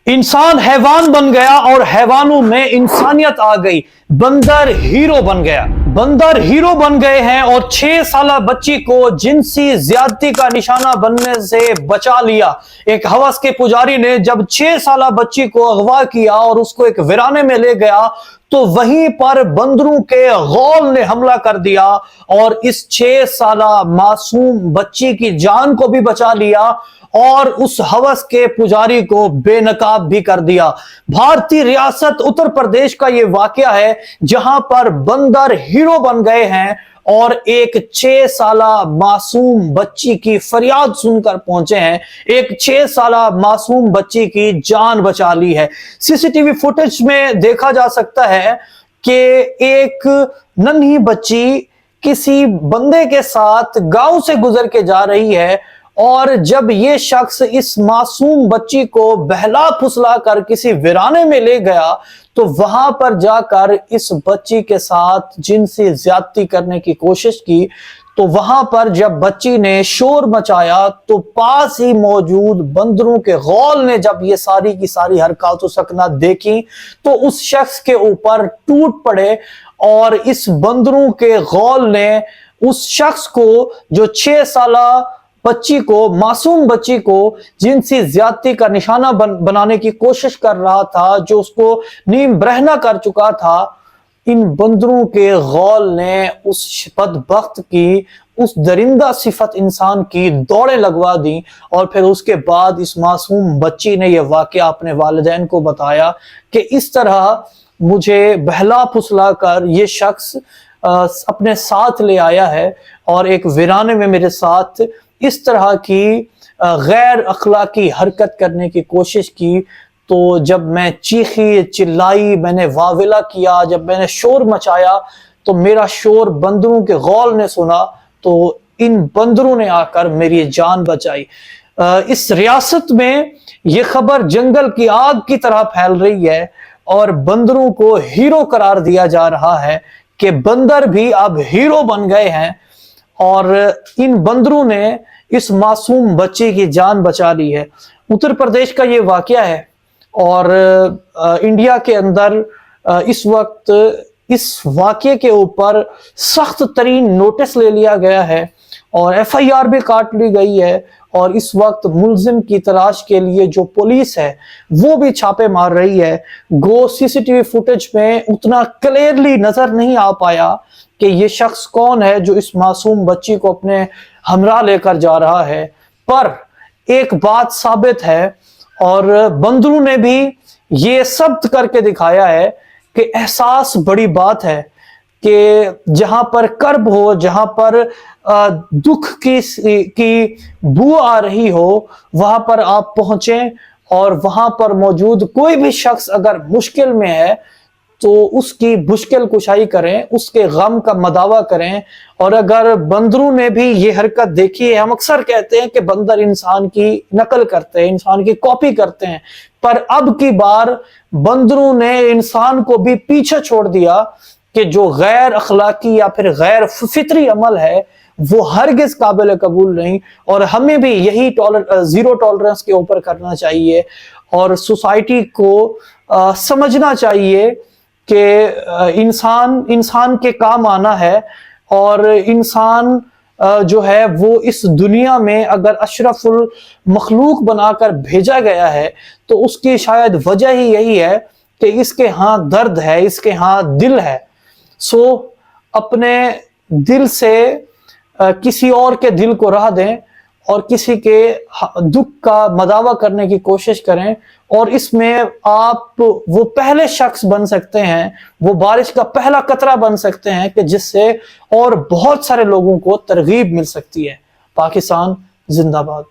इंसान हैवान बन गया और हैवानों में इंसानियत आ गई। बंदर हीरो बन गया। बंदर हीरो बन गए हैं और 6 साला बच्ची को जिनसी ज्यादती का निशाना बनने से बचा लिया। एक हवस के पुजारी ने जब 6 साला बच्ची को अगवा किया और उसको एक वीराने में ले गया तो वहीं पर बंदरों के गौल ने हमला कर दिया और इस 6 साला मासूम बच्ची की जान को भी बचा लिया और उस हवस के पुजारी को बेनकाब भी कर दिया। भारतीय रियासत उत्तर प्रदेश का यह वाकया है जहां पर बंदर हीरो बन गए हैं और एक 6 साला मासूम बच्ची की फरियाद सुनकर पहुंचे हैं। एक 6 साला मासूम बच्ची की जान बचा ली है। सीसीटीवी फुटेज में देखा जा सकता है कि एक नन्ही बच्ची किसी बंदे के साथ गांव से गुजर के जा रही है और जब ये शख्स इस मासूम बच्ची को बहला फुसला कर किसी वीराने में ले गया तो वहां पर जाकर इस बच्ची के साथ जिनसी ज्यादती करने की कोशिश की। तो वहां पर जब बच्ची ने शोर मचाया तो पास ही मौजूद बंदरों के गौल ने जब ये सारी की सारी हरकत सकना देखी तो उस शख्स के ऊपर टूट पड़े और इस बंदरों के गौल ने उस शख्स को जो 6 साला बच्ची को, मासूम बच्ची को जिनसी ज्यादती का निशाना बनाने की कोशिश कर रहा था, जो उसको नीम बरहना कर चुका था, इन बंदरों के गौल ने उस बदबख्त की, उस दरिंदा सिफत इंसान की दौड़ें लगवा दी। और फिर उसके बाद इस मासूम बच्ची ने यह वाकया अपने वालिदैन को बताया कि इस तरह मुझे बहला फुसला कर ये शख्स अपने साथ ले आया है और एक वीराने में मेरे साथ इस तरह की गैर अखलाकी हरकत करने की कोशिश की। तो जब मैं चीखी चिल्लाई, मैंने वाविला किया, जब मैंने शोर मचाया तो मेरा शोर बंदरों के गौल ने सुना तो इन बंदरों ने आकर मेरी जान बचाई। इस रियासत में ये खबर जंगल की आग की तरह फैल रही है और बंदरों को हीरो करार दिया जा रहा है कि बंदर भी अब हीरो बन गए हैं और इन बंदरों ने इस मासूम बच्चे की जान बचा ली है। उत्तर प्रदेश का ये वाकया है और इंडिया के अंदर इस वक्त इस वाकये के ऊपर सख्त तरीन नोटिस ले लिया गया है और FIR भी काट ली गई है और इस वक्त मुलजिम की तलाश के लिए जो पुलिस है वो भी छापे मार रही है। गो सीसीटीवी फुटेज में उतना क्लियरली नजर नहीं आ पाया कि ये शख्स कौन है जो इस मासूम बच्ची को अपने हमरा लेकर जा रहा है, पर एक बात साबित है और बंदरों ने भी ये साबित करके दिखाया है कि एहसास बड़ी बात है कि जहां पर कर्ब हो, जहां पर दुख की बू आ रही हो, वहां पर आप पहुंचें और वहां पर मौजूद कोई भी शख्स अगर मुश्किल में है तो उसकी मुश्किल कुशाई करें, उसके गम का मदावा करें। और अगर बंदरों ने भी ये हरकत देखी है, हम अक्सर कहते हैं कि बंदर इंसान की नकल करते हैं, इंसान की कॉपी करते हैं, पर अब की बार बंदरों ने इंसान को भी पीछे छोड़ दिया कि जो गैर अखलाकी या फिर गैर फितरी अमल है वो हरगिज काबिल कबूल नहीं और हमें भी यही जीरो टॉलरेंस के ऊपर करना चाहिए और सोसाइटी को समझना चाहिए कि इंसान के काम आना है और इंसान जो है वो इस दुनिया में अगर अशरफुल मखलूक बनाकर भेजा गया है तो उसकी शायद वजह ही यही है कि इसके यहाँ दर्द है, इसके यहाँ दिल है। सो अपने दिल से किसी और के दिल को राह दें और किसी के दुख का मदावा करने की कोशिश करें और इसमें आप वो पहले शख्स बन सकते हैं, वो बारिश का पहला कतरा बन सकते हैं कि जिससे और बहुत सारे लोगों को तरगीब मिल सकती है। पाकिस्तान जिंदाबाद।